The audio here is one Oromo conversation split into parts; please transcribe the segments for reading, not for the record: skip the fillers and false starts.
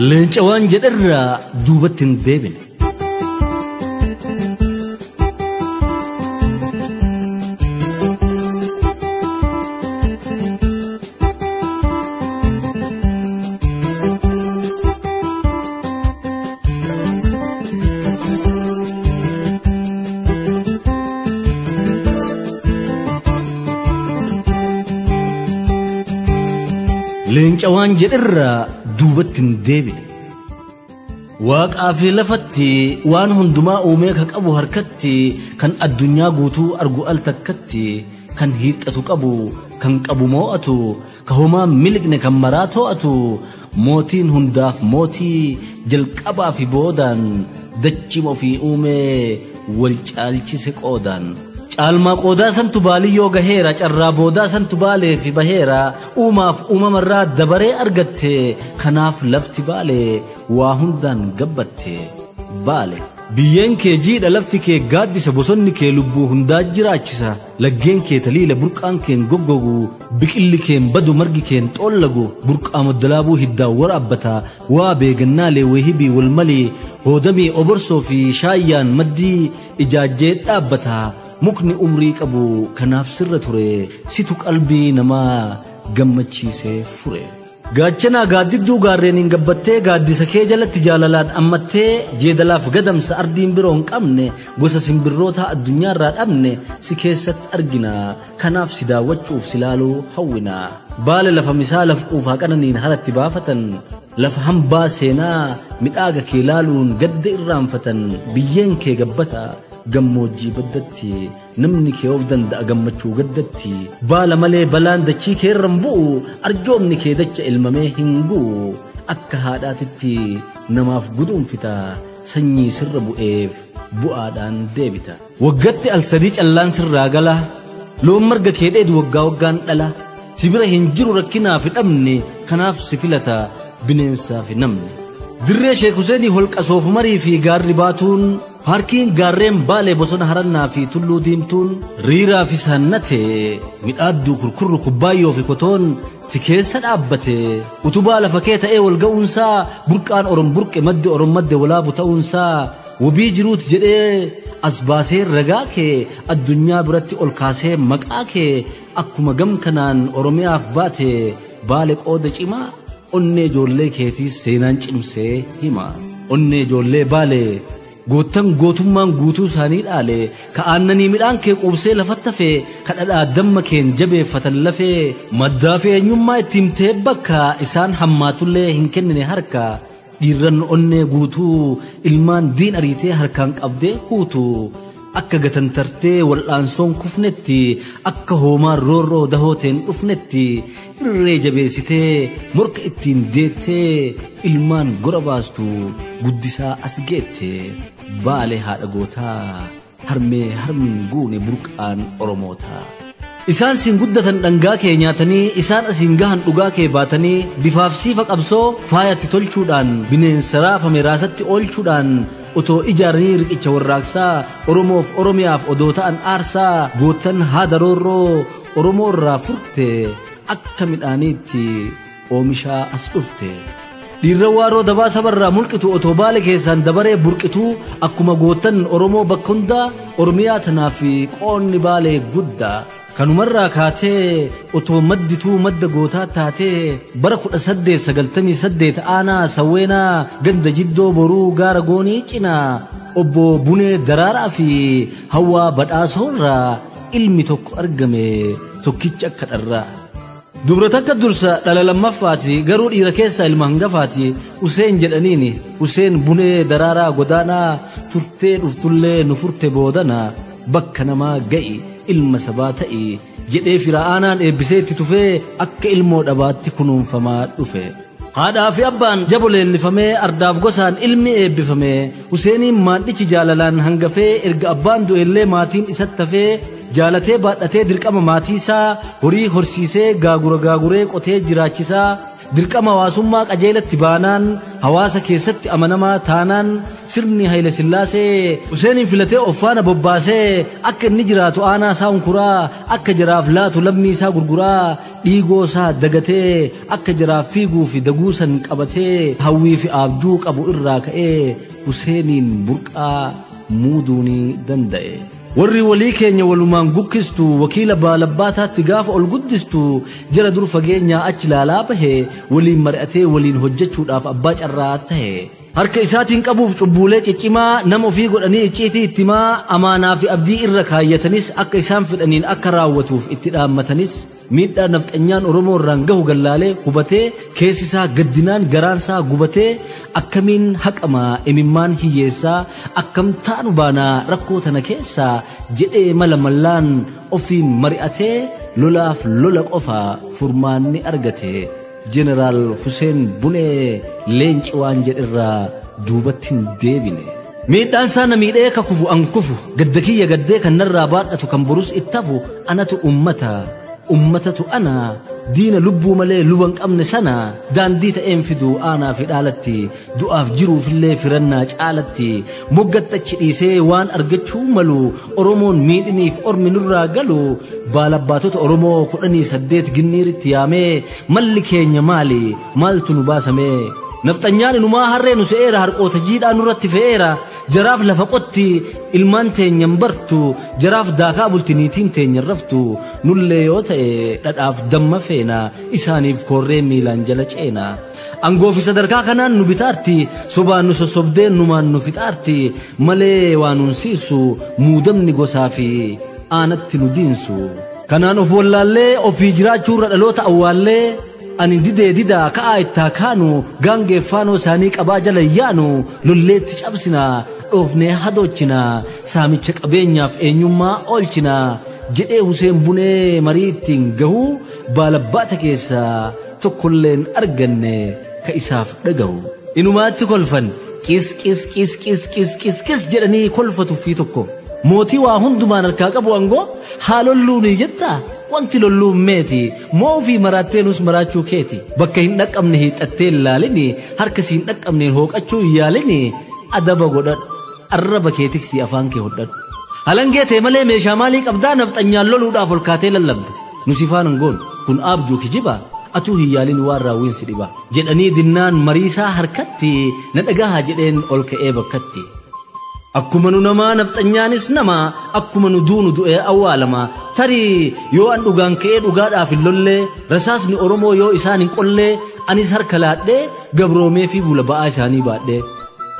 leenca waan jedharraa duubatti hin deebine. leenca waan jedharraa duubatti hin deebine. waaqaa fi lafatti waan hundumaa uumee ka qabu harkatti kan addunyaa guutuu argu al takkatti kan hiixatu qabu kan qabu moo'atu ka homaa miliqne kan maraa too'atu mootiin hundaaf mootii jalqabaa fi boodaan dachima ofii uumee wal caalchise qoodaan. caalmaa qoodaa santu baaliyyoo gaheera carraa boodaa santu baalee fi baheera uumaaf uumamarraa dabaree argatte kanaaf lafti baale waa hundaan gabbatte baale. biyyeen kee jiidha lafti kee gaaddisa bosonni kee lubbuu hundaa jiraachisa laggeen kee taliila burqaan keen goggogu biqilli keen badu margi keen xoollagu burqaa moddalaabuu hiddaan waraabbata waa beegannaalee weehibii walmalii hoodamii oborsoo fi shaayyaan maddii ijaajjee dhaabbata. mukni umrii qabu kanaaf sirra ture situ qalbii namaa gammachiisee fure. gaachanaa gaaddidduu gaarreeniin gabbattee gaaddisa kee jalatti jaalalaan ammattee jeedalaaf gadamsa ardiin biroo hin qabne gosa simbirroota addunyaarraa dhabne si keessatti argina kanaaf si daawwachuuf si laaluu hawwina. baala lafa misaa laf quufaa qananiin haratti baafatan lafa hambaa seenaa midhaaga kee laaluun gadda irraanfatan biyyeen kee gabbata. gammoojjii baddatti namni kee of danda'a gammachuu gaddatti baala malee balaan dachii kee irran bu'u arjoomni kee dacha ilmamee hin gu'u akka haadhaatitti namaaf guduunfita sanyii sirra bu'eef bu'aadhaan deebita. waggatti al sadii callaan sirraa gala loon marga kee dheedu waggaa waggaan dhala si bira hin jiru rakkinaaf dhabne kanaaf si filata bineensaaf namne. dirree sheek Huseenii holqa soofumarii fi gaarri baatuun paarkiin gaarreen baalee bosona harannaa fi tulluu diimtuun riiraa fi saannate midhaadduu kurkurru kubbaayyoo fi kotoon si keessa dhaabbate utubaa lafa kee ta'ee wal ga'uunsaa burqaan orom burqe madde orom madde walaabu ta'uunsaa wabii jiruuti jedhee as baasee ragaa kee addunyaa biratti ol kaasee maqaa kee akkuma gam kanaan oromiyaaf baate baale qooda cimaa onnee ijoollee keetiis seenaan cimsee hima. onnee ijoollee baalee goottan gootummaan guutuu isaanii dhaale ka aannanii midhaan kee quubsee lafatti hafee ka dhadhaa damma keen jabeeffatan lafee maddaa fi eenyummaa ittiin ta'e bakka isaan hammaatullee hin kennine harka dhiirran onnee guutuu ilmaan diin ariitee harkaan qabdee huutu akka gatantartee wal'aansoon kufnetti akka hoomaan roorroo dahooteen dhufnetti irree jabeessitee morka ittiin deettee ilmaan gora baastu guddisaa as geette baale haadha gootaa harmee harmin guune burqaan oromootaa. isaan siin guddatan dhangaa kee nyaatanii isaan asiin gahan dhugaa kee baatanii bifaaf siifa qabsoo faayatti tolchuudhaan bineensa raafame raasatti oolchuudhaan otoo ijaaranii riqicha warraaqsaa oromoof oromiyaaf odoo ta'an aarsaa goottan haada roorroo oromoo irraa furte akka midhaaniitti oomishaa as dhufte. dhiirra waaroo dabaa sabarraa mulqitu otoo baale keessaan dabaree burqituu akkuma goottan oromoo bakka hundaa oromiyaa tanaaf qoonni baalee guddaa. kanumarraa kaatee otoo maddituu madda gootaa taatee bara 1898 aanaa sawweenaa ganda jiddoo boruu gaara goonii cinaa obbo Bunee Daraaraa fi Hawwaa Badhaasoorraa ilmi tokko argame tokkicha akka dharraa. dubra takka dursa dhala lammaffaati garuu dhiira keessaa ilma hangafaati Useen jedhaniini Useen Bunee Daraaraa godaanaa turtee dhuftullee nu furte boodana bakka namaa ga'i. ilma sabaa ta'i jedhee firaa'aanaan eebbisee itti tufee akka ilmoo dhabaatti kunuunfamaa dhufe. haadhaa fi abbaan jabo leellifamee ardaaf gosaan ilmi eebbifame Huseeniin maandhichi jaalalaan hangafee erga abbaan du'ellee maatiin isatti hafee jaalatee baadhatee dirqama maatii isaa horii horsiisee gaaguree qotee jiraachisaa dirqama hawaasummaa qajeelatti baanaan hawaasa keessatti amanamaa taanaan sirni Haile Sillaasee Huseenin filatee of faana bobbaasee akka inni jiraatu aanaa isaa unkuraa akka jiraaf laatu lammii isaa gurguraa dhiigoo isaa dagatee akka jiraaf fiiguu fi daguusan qabatee hawwii fi abjuu qabu irraa ka'ee Huseeniin burqaa muuduuni danda'e. warri walii keenya walumaan gukkistu wakiila baalabbaataatti gaafa ol guddistu jara dur fageenyaa achi laalaa bahe waliin mari'atee waliin hojjechuudhaaf abbaa carraa ta'e. harka isaatiin qabuuf cubbuulee ciccimaa nama ofii godhanii icciitii ittimaa amaanaa fi abdii irra kaayyatanis akka isaan fedhaniin akka raawwatuuf itti dhaammatanis miidhaa nafxanyaan Oromoo irraan gahu gallaalee hubatee keessi isaa gaddinaan garaan isaa gubatee akkamiin haqamaa imimmaan hiyyeessaa akkam taanu baanaa rakkoo tana keessaa jedhee mala mallaan ofiin mari'atee lolaaf lola qofa furmaanni argate. Jeneraal Huseen Bunee leenci waan jedhirraa duubatti hin deebine. miidhaan isaa na miidhee ka kufu an kufu gadda kiyya gaddee kan narraa baadhatu kan borus ittafu anatu ummatatu ana diina lubbuu malee luban qabne sana daandii ta'een fidu aanaa fi dhaalatti du'aaf jiruufillee firannaa caalatti moggattachi dhiisee waan argachuu malu Oromoon miidhiniif ormi nurraa galu baalabbaatota Oromoo 18 ginniiritti yaamee malli keenya maaltu nu baasamee nafxanyaan inumaa harree nu se'eera harqoota jiidhaa nurratti fe'eera jaraaf lafa qotti ilmaan teenyan bartu jaraaf daakaa bultiniitiin teenyan raftu nullee yoo ta'e dhadhaaf damma feena isaaniif korree miilaan jala ceena angoo fi sadarkaa kanaan nu bitaarti sobaan nu sossobdeen numaan nu fixaarti malee waan hunsiisu muudamni gosaa fi aanatti nu diinsu kanaan of wallaallee ofii jiraachuurra dhaloota awwaallee ani dida ka'aa ittaa kaanu gaangeeffaanoo isaanii qabaa jala yaanu lolleetti cabsina dhoofnee hadoochina saamicha qabeenyaaf eenyummaa oolchina jedhee Huseen Bunee mariittiin gahu baalabbaata keessaa tokkolleen arganne ka isaaf dhagahu inumaatti kolfan qis jedhanii kolfatu fi tokko mootii waa hundumaan harkaa qabu angoo haalolluunii jettaa wanti lolluun meeti moo ofii maraatteenus maraachuu keeti bakka hin dhaqqabne hiixattee ilaalini harka siin dhaqqabne hooqachuu yaalini adaba godhadhu arraba keetiksi afaan kee hodhadhu halangee tee malee meeshaa maalii qabdaa nafxanyaan loluudhaaf ol kaatee lallabde nusifaan angoon kun abjuu kijiba atuu hin yaalin waan raawwiinsi dhiba jedhanii dinnaan mariisaa harkatti na dhagahaa jedheen ol ka'ee bakkatti. akkuma nu namaa nafxanyaanis nama akkuma nu duunu du'ee awwaalama tarii yoo an dhugaan ka'ee dhugaadhaaf hin lollee rasaasni Oromoo yoo isaan hin qollee anis harka laadhee gabroomee fi bula ba'aa isaanii baadhee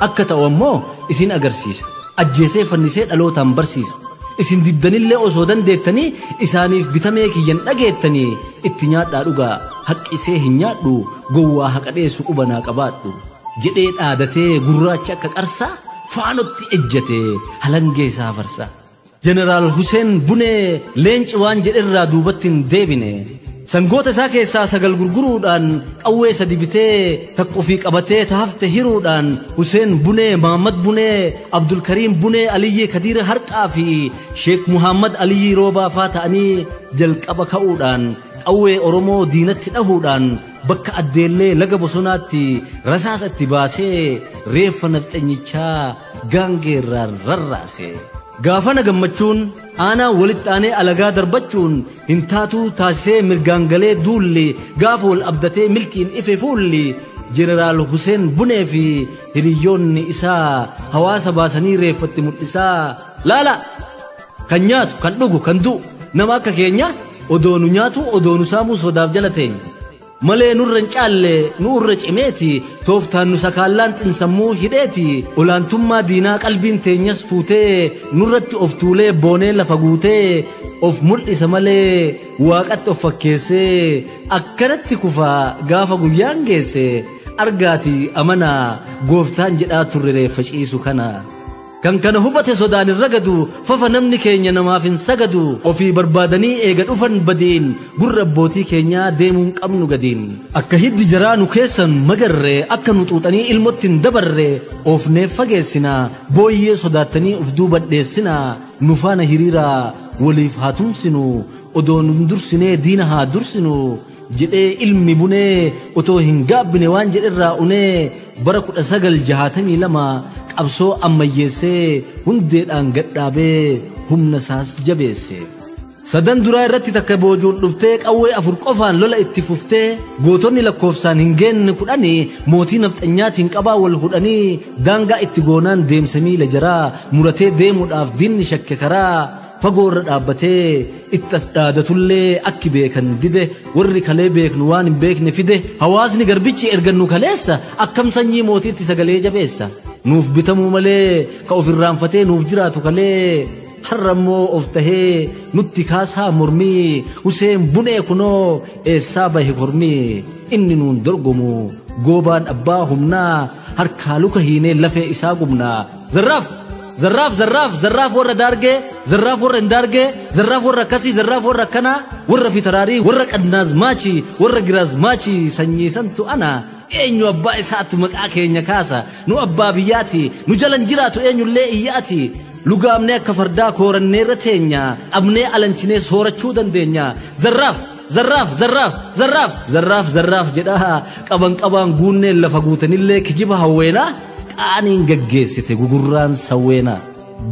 akka ta'u ammoo isin agarsiisa ajjeesee fannisee dhalootaan barsiisa isin diddanillee osoo dandeettanii isaaniif bitamee kiyyan dhageettanii itti nyaadhaa dhugaa haqqisee hin nyaadhu gowwaa haqadheessu qubanaa qabaadhu jedhee dhaadatee gurraacha akka qarsaa faanotti ejjate halangee isaa farsa. Jeneraal Huseen Bunee leenci waan jedhirraa duubatti hin deebine sangoota isaa keessaa 9 gurguruudhaan qawwee 3 bitee takka ofii qabatee hafte hiruudhaan Huseen Bunee Mahammad Bunee Abdulkariim Bunee Aliyyi Kadiir Harqaa fi Sheek Muhammad Aliyyi Roobaa faa ta'anii jalqaba ka'uudhaan qawwee Oromoo diinatti dhahuudhaan bakka addeellee laga bosonaatti rasaasa itti baasee reeffa nafxanyichaa gaangeerraan rarraase. gaafana gammachuun aanaa walitti aanee alagaa darbachuun hin taatuu taasisee mirgaangalee duulli gaafa wal abdatee milkiin ife fuulli Jeneraal Huseen Bunee fi hiriyyoonni isaa hawaasa baasanii reeffatti mul'isaa laala kan nyaatu kan dhugu kan du'u nama akka keenya odoo nu nyaatu odoo nu saamuu sodaaf jala teenya malee nurra hin caalle nurra cimeeti tooftaan nu sakaallaan xinsammuu hidheeti olaantummaa diinaa qalbiin teenyas fuutee nurratti of tuulee boonee lafa guutee of mul'isa malee waaqatti of fakkeessee akkanatti kufaa gaafa guyyaan geesse argaati amanaa gooftaan jedhaa turre reeffa ciisu kana. kan kana hubate sodaan hin ragadu fafa namni keenya namaaf hin sagadu ofii barbaadanii eega dhufan badiin gurra abbootii keenyaa deemuun qabnu gadiin akka hiddi jaraa nu keessan magarre akka nu xuuxanii ilmotti hin dabarre ofneef fageessinaa booyyee sodaattanii uf duubadheessinaa nu faana hiriiraa waliif haa tumsinu odoo nun dursinee diina haa dursinu jedhee ilmi bunee otoo hin gaabbine waan jedherraa unee bara 1962 qabsoo ammayyeessee hundeedhaan gadhaabee humna isaas jabeesse. Sadan duraa irratti takka boojuun dhuftee qawwee 4 qofaan lola itti fuftee gootonni lakkoofsaan hin geenne 10 mootii nafxanyaatiin qabaa wal hudhanii daangaa itti goonaan deemsa miila jaraa muratee deemuudhaaf diinni shakke karaa fagoorra dhaabbatee ittas dhaadatullee akki beekan dide warri kalee beeknu waan hin beekne fide hawaasni garbichi ergannu kaleessa akkam sanyii mootiitti sagalee jabeessa nuuf bitamuu malee ka ofirraanfatee nuuf jiraatu kalee harrammoo of tahee nutti kaasaa mormii Huseen Bunee kunoo eessaa bahe kormii inni nuun dorgomu goobaan abbaa humnaa harkaa luka hiinee lafee isaa gubnaa zarraaf warra daargee zarraaf warra hin daargee zarraaf warra akkasii zarraaf warra akkanaa warra fitaraarii warra qannaazmaachii warra giraazmaachii sanyii santu ana eenyu abbaa isaatu maqaa keenya kaasa nu abbaa biyyaati nu jalan jiraatu eenyullee iyyaati lugaamnee akka fardaa kooranneerra teenya abnee alanchinee soorachuu dandeenya zarraaf jedhaa qabaan guunneen lafa guutanillee kijiba hawweenaa qaaniin gaggeessite gugurraan sawweenaa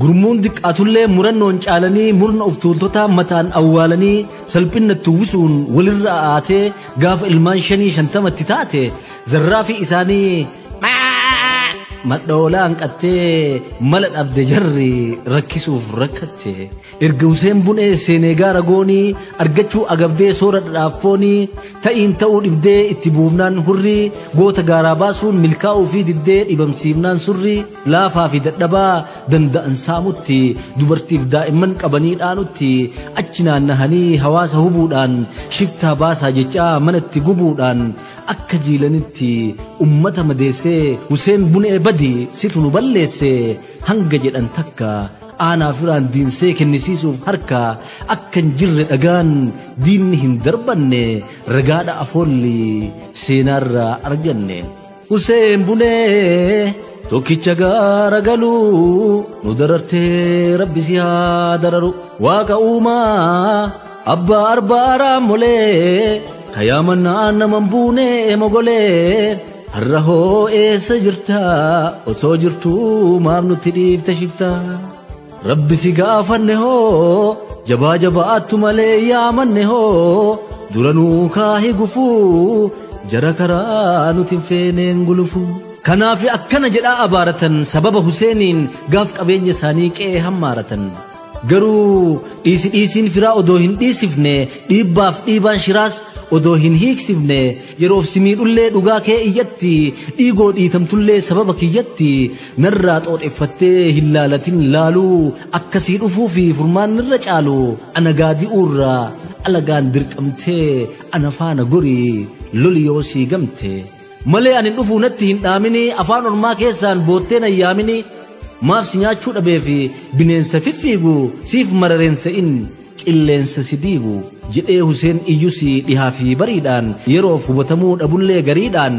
gurmuun diqqaatullee murannoon caalanii murna of tuultotaa mataan awwaalanii salphinnatti uwwisuun walirra aatee gaafa ilmaan 50 taate zarraafi isaanii madhoolaan qattee mala dhabde jarri rakkisuuf rakkatte erga Huseen Bunee seenee gaara goonii argachuu agabdee soora dhadhaaffoonii ta'iin ta'uu dhibdee itti buufnaan hurrii goota gaaraa baasuun milkaa'uu fi diddee dhibamsiifnaan surrii laafaa fi dadhabaa danda'an saamutti dubartiif daa'imman qabanii dhaanutti achi naannahanii hawaasa hubuudhaan shiftaa baasaa jechaa manatti gubuudhaan akka jiilanitti ummata madeessee Huseen Bunee badii situ nu balleesse hanga jedhan takka aanaa firaan diinsee kennisiisuuf harka akka hin jirre dhagaan diinni hin darbanne ragaadha afoolli seenaarraa arganne. Huseen Bunee tokkicha gaara galuu nu darartee rabbi si haa dararu waaqa uumaa abbaa arbaaraa molee kayaamanaa naman buunee mogolee har'a hoo eessa jirta otoo jirtuu maaf nutti dhiifta shifta rabbi si gaafanne hoo jabaattu malee yaamanne hoo duranuu kaahi gufuu jara karaa nuti hin feeneen gulufu. Kanaaf akkana jedhaa abaaratan sababa Huseeniin gaaf qabeenya isaanii qe'ee hammaaratan. Garuu dhiisiin firaa odoo hin dhiisifne dhiibbaaf dhiibaan shiraas odoo hin hiiksifne yeroof simiidhullee dhugaa kee iyyatti dhiigoo dhiitamtullee sababa kiyyatti narraa xooxeffattee hin laalatin laaluu akkasii dhufuu fi furmaannirra caalu ana gaadi'uurraa alagaan dirqamtee ana faana gorii loli yoo sii gamte malee ani dhufuu natti hin dhaamini afaan ormaa keessaan boottee na yaamini maaf si nyaachuu dhabee fi bineensa fiffiigu siif marareensa'in qilleensa si diigu jedhee Huseen iyyusi dhihaa fi bariidhaan yeroof hubatamuu dhabullee gariidhaan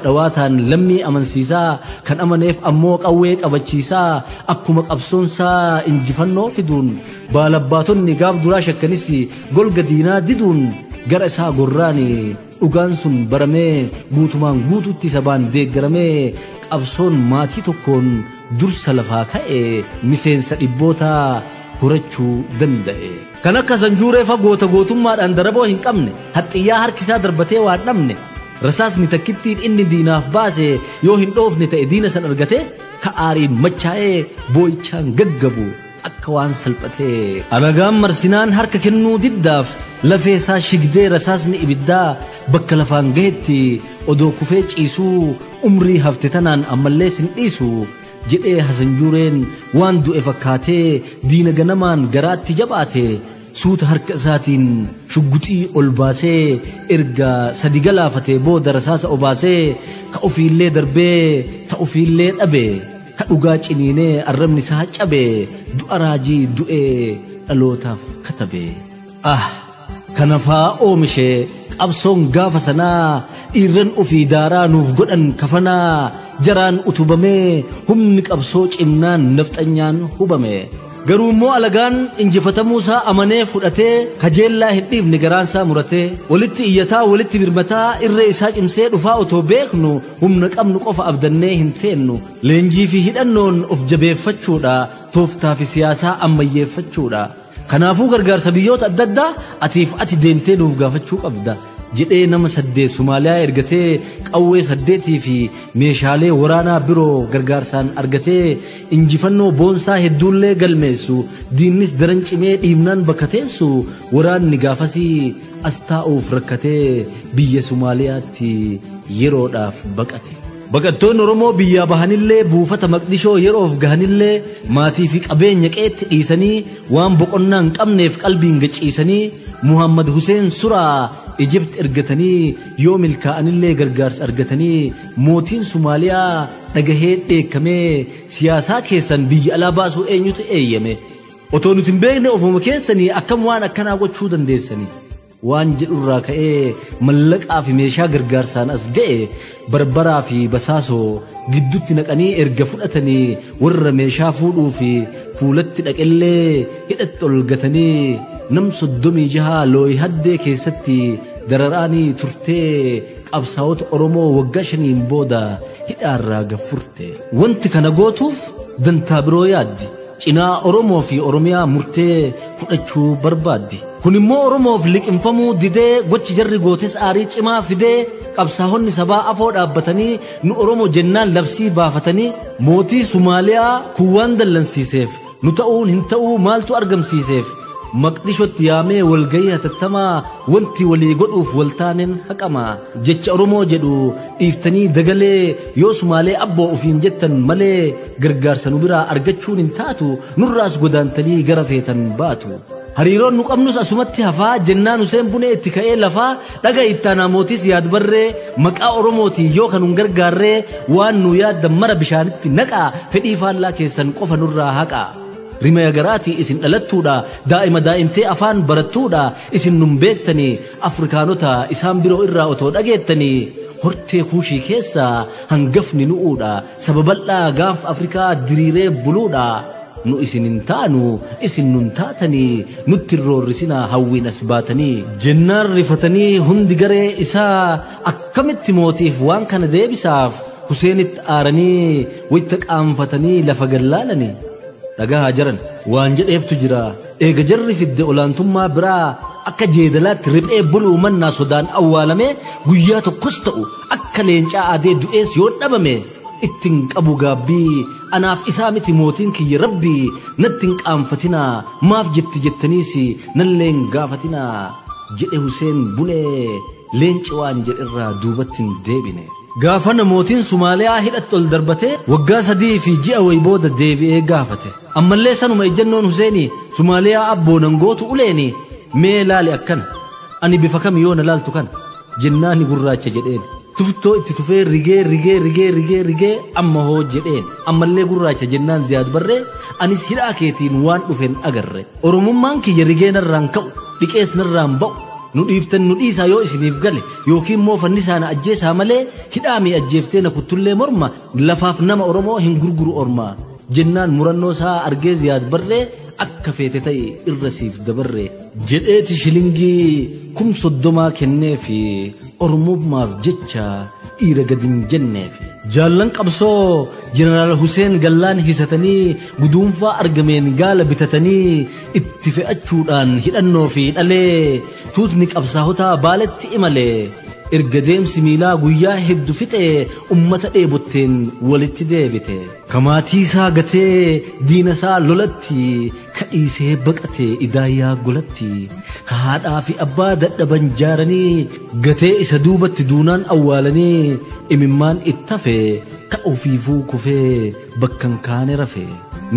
dhawaataan lammii amansiisaa kan amaneef ammoo qawwee qabachiisaa akkuma qabsoonsaa injifannoo fiduun baalabbaatonni gaaf duraa shakkanis golga diinaa diduun gara isaa gorraani dhugaan sun baramee guutumaan guututti sabaan deeggaramee qabsoon maatii tokkoon dursa lafaa ka'e miseensa dhibbootaa horachuu danda'e. Kan akka zanjuuree fagoota gootummaadhaan daraboo hin qabne haxxiyyaa harkisaa darbatee waan dhabne rasaasni takkittiin inni diinaaf baase yoo hin dhoofne ta'e diina san argate ka'aariin machaa'ee boo'ichaan gaggabu akka waan salphatee alagaan marsinaan harka kennuu diddaaf lafeesaa shigdee rasaasni ibiddaa bakka lafaan gahetti odoo kufee ciisuu umrii hafte tanaan ammallee sin dhiisu jedhee Hasanjuureen waan du'e fakkaatee diina ganamaan garaatti jabaate suuta harka isaatiin shugguxii ol baasee erga sadi galaafatee booda rasaasa obaasee ka ofiillee darbee ta ofiillee dhabe ka dhugaa ciniinee arrabni isaa cabe du'a raajii du'ee dhalootaaf katabe. Kanafaa oomishee qabsoon gaafa sanaa dhiirran ofii daaraa nuuf godhan kafanaa jaraan utubamee humni qabsoo cimnaan nafxanyaan hubame Garuu alagaan injifatamuusaa amanee fudhatee kajeellaa hin dhiifne garaansaa muratee walitti iyyataa walitti birmataa irree isaa cimsee dhufaa otoo beeknu humna qabnu qofa abdannee hin teennu leenjii fi hidhannoon of jabeeffachuudha tooftaa fi siyaasaa ammayyeeffachuudha. Kanaafuu gargaarsa biyyoota adda addaa atiif ati deemtee nuuf gaafachuu qabda jedhee nama 8 Somaaliyaa ergatee qawwee 8 fi meeshaalee waraanaa biroo gargaarsaan argatee injifannoo boonsaa hedduullee galmeessu diinnis daran cimee dhiibnaan bakka teessu waraanni gaafasii astaa'uuf rakkatee biyya Somaaliyaatti yeroodhaaf baqate. Baqattoonni Oromoo biyyaa bahanillee buufata Maqdishoo yeroof gahanillee maatii fi qabeenya qeetti dhiisanii waan boqonnaa hin qabneef qalbiin gachiisanii Muhammad Hussein Suraa Egypt ergatanii yoo milkaa'anillee gargaarsa argatanii mootiin Somaaliyaa dhagahee dheekkamee siyaasaa keessan biyya alaa baasuu eenyutu eeyyame otoo nuti hin beekne ofuma keessanii akkam waan akkanaa gochuu dandeessanii waan jedhurraa ka'ee mallaqaa fi meeshaa gargaarsaan as ga'e barbaraa fi basaasoo gidduutti naqanii erga fudhatanii warra meeshaa fuudhuu fi fuulatti dhaqellee hidhatti ol gatanii nam 36 looyi haddee keessatti dararaanii turtee qabsaa'ota Oromoo waggaa 5 booda hidhaarraa gaffurte. Wanti kana gootuuf dantaa biroo yaaddi cinaa Oromoo fi Oromiyaa murtee fudhachuu barbaaddi. Kun immoo Oromoof liqinfamuu didee gochi jarri gootes aarii cimaa fidee qabsaa'onni sabaa afoo dhaabbatanii nu Oromoo jennaan labsii baafatanii mootii Somaaliyaa kuwaan dallansiiseef nu ta'uun hin ta'uu maaltu argamsiiseef Maqdishootti yaamee walgayii hatattamaa wanti walii godhuuf waltaaneen haqamaa jecha Oromoo jedhu dhiiftanii dagalee yoo Somaalee abboo ofiin jettan malee gargaarsa nu biraa argachuun hin taatu nurraas godaantanii gara feetan baatu. Hariiroon nu qabnus asumatti hafaa jennaan Huseen Bunee itti ka'ee lafaa dhaga ittaanaa mootis yaad barree maqaa Oromooti yoo kan nun gargaarree waan nu yaaddan mara bishaanitti naqaa fedhii faallaa keessan qofa nurraa haqaa. Rimaya garaati isin dhalattuudha daa'ima daa'imtee afaan barattuudha isin nun beektanii Afrikaanota isaan biroo irraa otoo dhageettanii hortee kuushii keessaa hangafni nu'uudha sababal'aa gaanfa Afrikaa diriiree buluudha. Nu isin hin taanu isin nun taatanii nutti roorrisinaa hawwiin as baatanii jennaan rifatanii hundi garee isaa akkamitti mootiif waan kana deebisaaf Huseenitti aaranii wayita qaanfatanii lafa gallaalanii dhagaa jiran waan jedheeftu jira eega jarri fidde olaantummaa biraa akka jeedalaatti riphee buluu mannaa sodaan awwaalame guyyaa tokkos ta'u akka leencaa adee du'ees yoo dhabame ittiin qabu gaabbii anaaf isaa miti mootiin kiyya rabbii nattiin qaanfatinaa maaf jettaniis nalleen gaafatinaa jedhe Huseen Bunee leenci waan jedherraa duubattiin deebine. Gaafana mootiin Somaaliyaa hidhatti ol darbatee waggaa 3 fi ji'a way booda deebi'ee gaafate. Ammallee sanuma ejjennoon Huseenii Somaaliyaa abboonan gootu uleeni mee laali akkana ani bifa kam yoo na laaltu kana jennaani gurraacha jedheen. Tuftoo itti tufee rigee amma hoo jedheen ammallee gurraacha jennaan Ziyaad Barree anis hidhaa keetiin waan dhufeen agarre Oromummaan kiyya rigee narraan ka'u dhiqees narraan ba'u nu dhiiftan nu dhiisaa yoo isiniif gale yookiin moo fannisaana ajjeesaa malee hidhaamii ajjeeftee na kuttullee morma lafaaf nama Oromoo hin gurguru ormaa jennaan murannoo isaa argee Ziyaad Barree akka feete ta'e irra siif dabarre jedheeti shilingii 30 kenneefi Oromummaaf jecha dhiira gadin jenneefi jaallan qabsoo Jeneraal Huseen Gallaan hisatanii guduunfaa argameen gaala bitatanii itti fe'achuudhaan hidhannoo fi dhalee tuutni qabsaahotaa baaletti imalee erga deemsi miilaa guyyaa hedduu fixee ummata dheebotteen walitti deebite kamaatii isaa gatee diina isaa lolatti kadhiisee baqatee idaayyaa golatti kahaadhaa fi abbaa dadhaban jaaranii gatee isa duubatti duunaan awwaalanii imimmaan ittafe ka ofiifuu kufee bakkan kaane rafe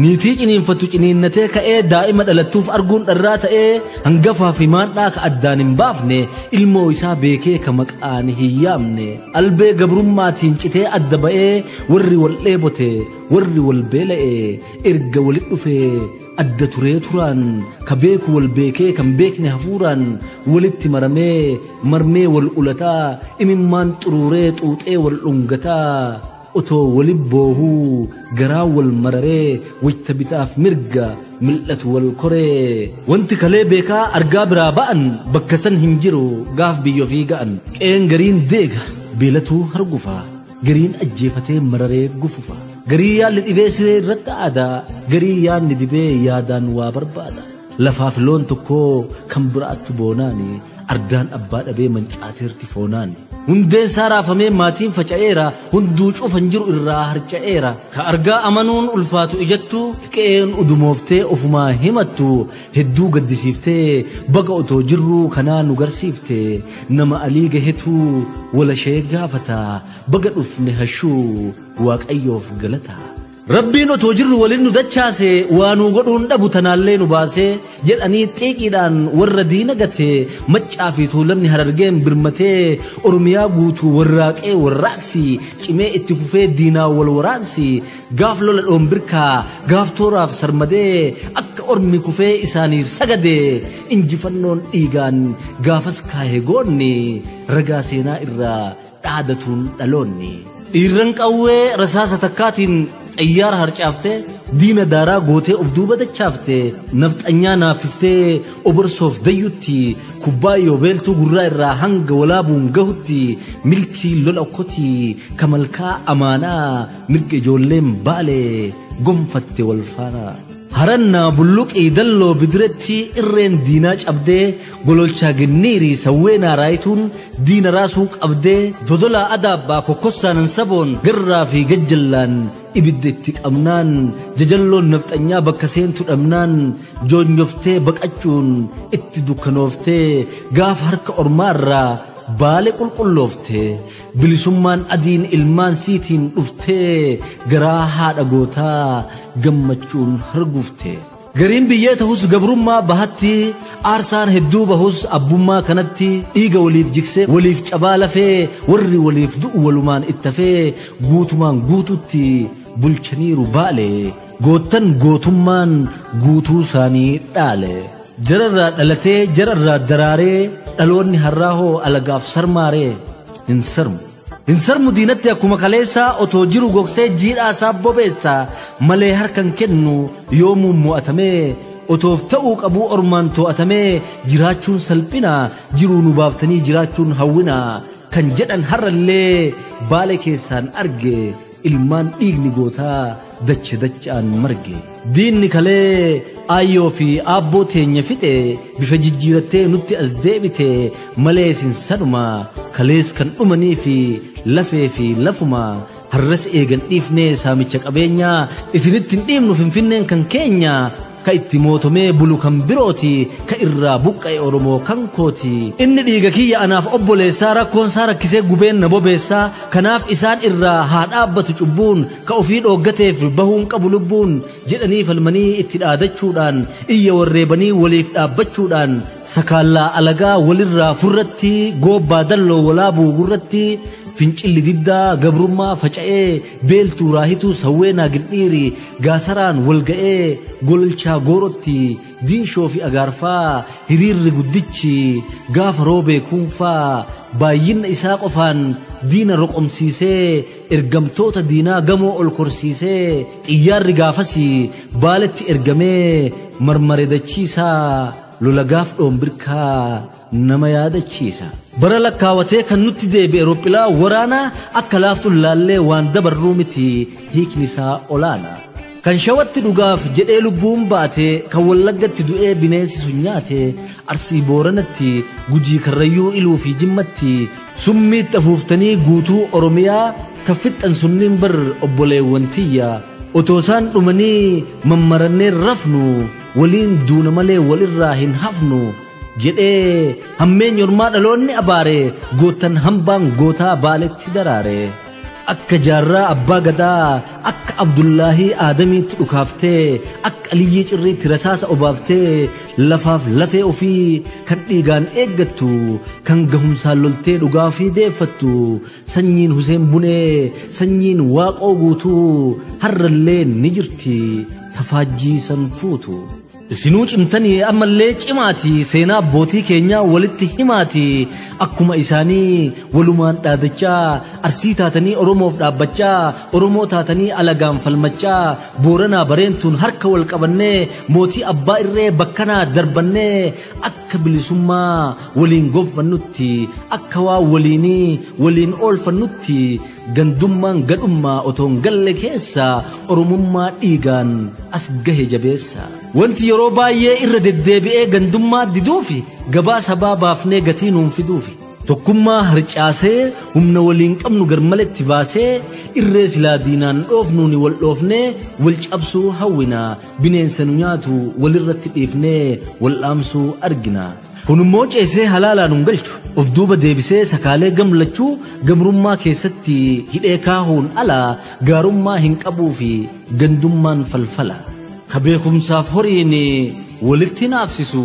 niitii ciniinfattu ciniinnatee ka'ee daa'ima dhalattuuf arguun dharraa ta'ee hangafaa fi maandhaa ka addaan hin baafne ilmoo isaa beekee ka maqaan hin yaamne albee gabrummaatiin citee adda ba'ee warri wal dheebote warri wal beela'e erga walit dhufee adda turee turaan ka beeku wal beekee kan beekne hafuuraan walitti marmee wal ulataa imimmaan xuruuree xuuxee wal dhungataa otoo wali boohuu garaa wal mararee wayta bitaaf mirga mil'atu wal koree wanti kalee beekaa argaa biraa ba'an bakka san hin jiru gaaf biyyoo fi ga'an qeen gariin deega beelatu hargufa gariin ajjeefatee mararee gufufa garii yaalli dhibee siree irratti aadaa garii yaanni dibee yaadaan waa barbaada lafaaf loon tokko kan biraatti boonaani ardaan abbaa dhabee mancaateerti foonaani hundeen saaraafamee maatiin faca'eera hunduu cufan jiru irraa harca'eera ka argaa amanuun ulfaatu ijattu qe'een udumooftee ofumaa himattu hedduu gaddisiiftee baga otoo jirru kanaa nu garsiifte nama alii gahetu wala shee gaafata baga dhufne hashuu waaqayyoof galata rabbiin otoo jirru waliin nu dachaase waa nu godhuun dhabu tanaallee nu baase jedhanii xiiqiidhaan warra diina gate maccaa fi tuulamni harargeen birmatee oromiyaa guutuu warraaqee warraaqsi cimee itti fufee diinaa wal waraansi gaaf lola dhombirkaa gaaf tooraaf sarmadee akka ormi kufee isaaniif sagadee injifannoon dhiigaan gaafas kaahee goonni ragaa seenaa irraa dhaadatuun dhaloonni dhiirran qawwee rasaasa takkaatiin xayyaara harcaafte diina daaraa gootee of duuba dachaafte nafxanyaa naafiftee oborsoof dayyutti kubbaayyoo beeltuu gurraa irraa hanga walaabuun gahutti milkii lola okkotii kamalkaa amaanaa mirga ijoolleen baalee gonfatte wal faana harannaa bulluqii dalloo bidiretti irreen diinaa cabdee gololchaa ginniiri sawweenaa raayituun diina raasuu qabdee dodolaa adaabbaa kokkossaanan saboon garraa fi gajjallaan ibidda itti qabnaan jajalloon nafxanyaa bakka seentu dhabnaan joonyoftee baqachuun itti dukkanooftee gaafa harka ormaarraa baale qulqulloofte bilisummaan adiin ilmaan siitiin dhuftee garaa haadha gootaa gammachuun hargufte gariin biyyee tahus gabrummaa bahatti aarsaan hedduu bahus abbummaa kanatti dhiiga waliif jiksee waliif cabaa lafee warri waliif du'u walumaan ittafee guutumaan guututti bulchaniiru baale goottan gootummaan guutuu isaanii dhaale jararraa dhalatee jararraa daraaree dhaloonni harraahoo alagaaf sarmaaree hin sarmu diinatti akkuma kaleessaa otoo jiru gogsee jiidhaasaa bobeessaa malee harkan kennu yoomuu mo'atamee otoof ta'uu qabuu ormaan to'atamee jiraachuun salphina jiruu nu baaftanii jiraachuun hawwina kan jedhan har'allee baale keessaan arge ilmaan dhiigni gootaa dacha dachaan marge diinni kalee ayyoo fi aabboo teenya fixe bifa jijjiirattee nutti as deebite malee isin sanuma kalees kan dhumanii fi lafee fi lafuma har'as eegan dhiifnee saamicha qabeenyaa isinitti hin dhiibnu finfinneen kan keenya ka itti mootomee bulu kan birooti ka irraa buqqa'e oromoo kan kooti inni dhiiga kiyya anaaf obboleessaa rakkoonsaa rakkisee gubeen na bobeessaa kanaaf isaan irraa haa dhaabbatu cubbuun ka ofii dhooggateef bahuun qabu lubbuun jedhanii falmanii itti dhaadachuudhaan iyya warreebanii waliif dhaabbachuudhaan sakaallaa alagaa walirraa furratti goobbaa dalloo walaabuu gurratti fincilli diddaa gabrummaa faca'ee beeltuu raahituu sawweenaa gildhiiri gaasaraan walga'ee gololchaa goorotti diinshoo fi agaarfaa hiriirri guddichi gaafa roobee kuunfaa baay'ina isaa qofaan diina roqomsiisee ergamtoota diinaa gamoo ol korsiisee xiyyaarri gaafasii baaletti ergamee marmare dachiisaa lola gaaf dhombirkaa nama yaadachiisa bara lakkaawatee kan nutti deebi'e Awurooppilaa waraanaa akka laaftuun laallee waan dabarruu miti hiikni isaa olaana kan shawatti dhugaaf jedhee lubbuun baate kan wallaggatti du'ee bineensi sun nyaate arsii booranatti gujii karrayyuu iluu fi jimmatti summiitti afuuftanii guutuu oromiyaa kan fixxan sunniin bar obboleewwan tiyya otoo isaan dhumanii mammarannee rafnu waliin duuna malee walirraa hin hafnu jedhee hammeen yormaa dhaloonni abaare gootan hambaan gootaa baaletti daraare akka jaarraa abbaa gadaa akka abdullaahii aadamiitti dhukaaftee akka aliyyii cirriitti rasaasa obaaftee lafaaf lafee ofii kan dhiigaan eeggattu kan gahumsaan loltee dhugaa ofii deeffattu sanyiin Huseen Bunee sanyiin Waaqoo guutuu har'allee ni jirti tafaajjii san fuutu Isinuu cimtanii ammallee cimaati seenaa abbootii keenya walitti himaati akkuma isaanii walumaan dhaadachaa Arsii taatanii Oromoof dhaabbachaa Oromoo taatanii alagaan falmachaa Booranaa Bareentuun harka wal qabannee mootii abbaa irree bakkanaa darbannee akka bilisummaa waliin gonfannutti akka waa waliin oolfannutti gandummaan gadhummaa otoon galle keessa Oromummaa dhiigaan as gahe jabeessa. Wanti yeroo baay'ee irra deddeebi'ee gandummaa diduufi gabaa sabaa baafnee gatii nuun fiduufi tokkummaa harcaasee humna waliin qabnu garmaletti baasee irree silaa diinaan dhoofnuuni wal dhoofnee wal cabsuu hawwina bineensa nu nyaatu walirratti dhiifnee wal dhaamsuu argina. Kunimmoo ceesee halaalaa nun galchu of duuba deebisee sakaalee gamlachuu gamrummaa keessatti hidhee kaahuun alaa gaarummaa hin qabuufi gandummaan falfala. Ka beekumsaaf horiin walitti naafsisu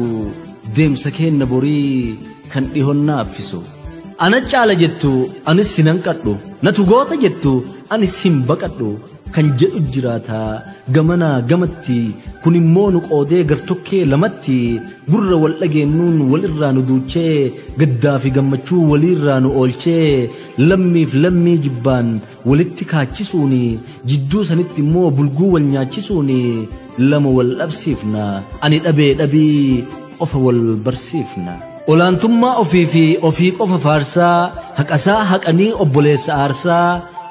deemsa keenna borii kan dhihoon naaffisu. Ana caala jettu anis sinan qadhu natu goota jettu anis hin baqadhu kan jedhu jiraata gamanaa gamatti kun immoo nu qoodee gartokkee lamatti gurra wal dhageennuun walirraa nu duuchee gaddaa fi gammachuu walirraa nu oolchee lammiif lammii jibbaan walitti kaachisuuni jidduu sanitti immoo bulguu wal nyaachisuuni lama wal dhabsiifna ani dhabii qofa wal barsiifna. Olaantummaa ofii fi ofii qofa faarsaa haqasaa haqanii obboleessa aarsaa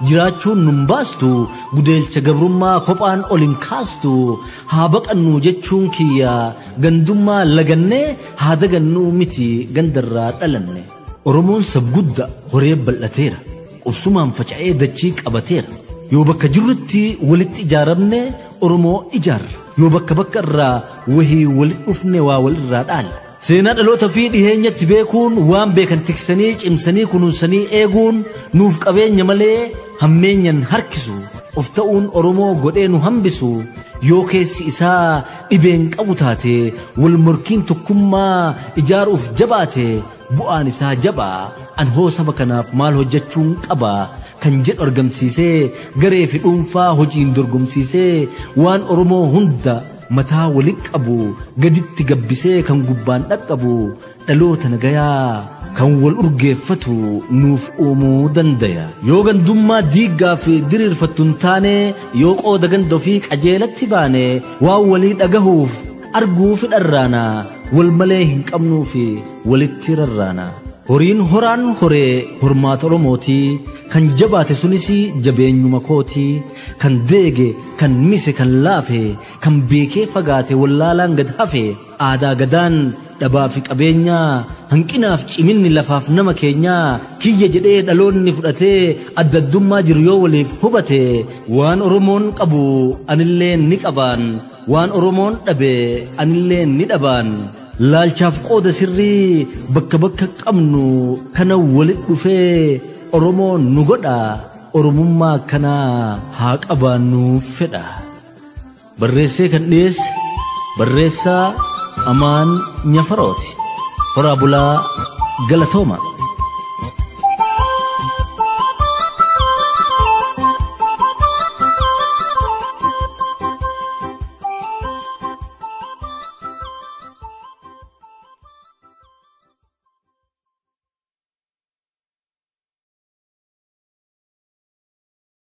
jiraachuun nun baastu gudeelcha gabrummaa kophaan olin kaastu haa baqannu jechuun kiyya gandummaa lagannee haa dagannuu miti gandarraa dhalanne. Oromoon sabgudda horee bal'ateera qubsumaan faca'ee dachii qabateera yoo bakka jirrutti walitti ijaaramne Oromoo ijaarra yoo bakka irraa wahii walit dhufne waa walirraa dhaala. Seenaa dhaloota fi dhiheenyatti beekuun waan beekan tiksanii cimsanii kunuunsanii eeguun nuuf qabeenya malee hammeenyan harkisu of ta'uun Oromoo godhee nu hambisu yoo keessi isaa dhibeen qabu taate wal morkiin tokkummaa ijaaruuf jabaate bu'aan isaa jabaa an hoo saba kanaaf maal hojjechuun qaba kan jedhu argamsiisee garee fi dhuunfaa hojiin dorgomsiisee waan Oromoo hunda mataa walitti qabu gaditti gabbisee kan gubbaan dhaqqabu dhaloota nagayaa kan wal urgeeffatu nuuf uumuu dandaya. Yoo gandummaa diiggaa fi diriirfattuun taane yoo qooda ganda ofii qajeelatti baane waan walii dhagahuuf arguuf dharraana wal malee hin qabnuufi walitti rarraana. Horiin horaan horee hormaata Oromootii kan jabaate sunis jabeenyuma kootii kan deege kan mise kan laafe kan beekee fagaate wallaalaan gad hafe aadaa gadaan dhabaa fi qabeenyaa hanqinaaf ciminni lafaaf nama keenyaa kiyya jedhee dhaloonni fudhatee addaddummaa jiru yoo waliif hubate waan Oromoon qabu anillee ni qabaan waan Oromoon dhabe anillee ni dhabaan. Laalchaaf qooda sirrii bakka qabnu kana walit dhufee Oromoo nu godha Oromummaa kana haa qabaannu fedha. Barreessee kan dhiyeesse barreessaa Amaan Nyafarooti. Horaa bulaa galatooma.